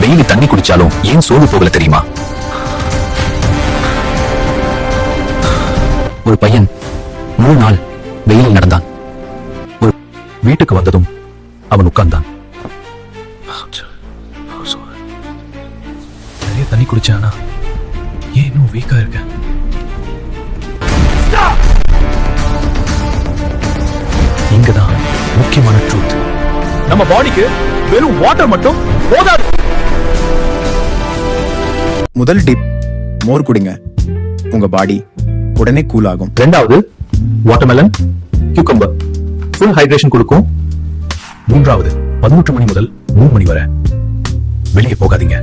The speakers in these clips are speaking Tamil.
வெயில் தண்ணி குடிச்சாலும் ஏன் சோறு போகல தெரியுமா? ஒரு பையன் 3 நாள் வெயிலில் நடந்தான். ஒரு வீட்டுக்கு வந்ததும் அவன் உட்கார்ந்தான். நிறைய தண்ணி குடிச்சானா ஏன் இன்னும் வீக்கா இருக்க? இங்கதான் முக்கியமான ட்ரூத். நம்ம பாடிக்கு வெறும் வாட்டர் மட்டும் போதாது. முதல் டிப், மோர் குடிங்க. உங்க பாடி உடனே கூல் ஆகும். இரண்டாவது, வாட்டர்மெலன், கியூக்கம்பர், ஃபுல் ஹைட்ரேஷன் கொடுக்கும். மூன்றாவது, 11 மணி முதல் 3 மணி வரை வெளியே போகாதீங்க.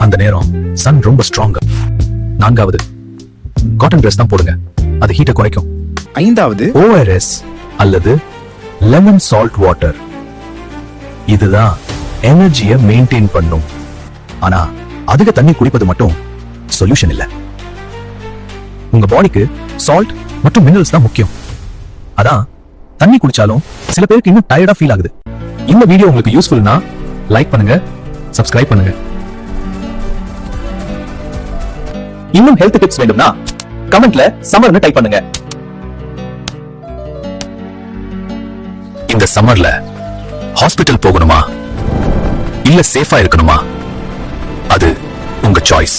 அந்த நேரம் சன் ரொம்ப ஸ்ட்ராங். நான்காவது, காட்டன் டிரஸ் தான் போடுங்க, அது ஹீட்டை குறைக்கும். ஐந்தாவது, ORS அல்லது லெமன் சால்ட் வாட்டர். இதுதான் எனர்ஜியை மெயின்டைன் பண்ணும். ஆனா அதிக தண்ணி குடிப்பது மட்டும் சொல்யூஷன் இல்ல. உங்க பாடிக்கு சால்ட் மற்றும் மினரல்ஸ் தான் முக்கியம். அதான் தண்ணி குடிச்சாலும் சில பேருக்கு இன்னும் டயர்டா ஃபீல் ஆகுது. இந்த வீடியோ உங்களுக்கு யூஸ்ஃபுல்னா லைக் பண்ணுங்க, சப்ஸ்கிரைப் பண்ணுங்க. இன்னும் ஹெல்த் டிப்ஸ் வேண்டும்னா கமெண்ட்ல சம்மர்னு டைப் பண்ணுங்க. இந்த சம்மர்ல ஹாஸ்பிட்டல் போகணுமா இல்ல சேஃபா இருக்கணுமா? அது உங்க சாய்ஸ்.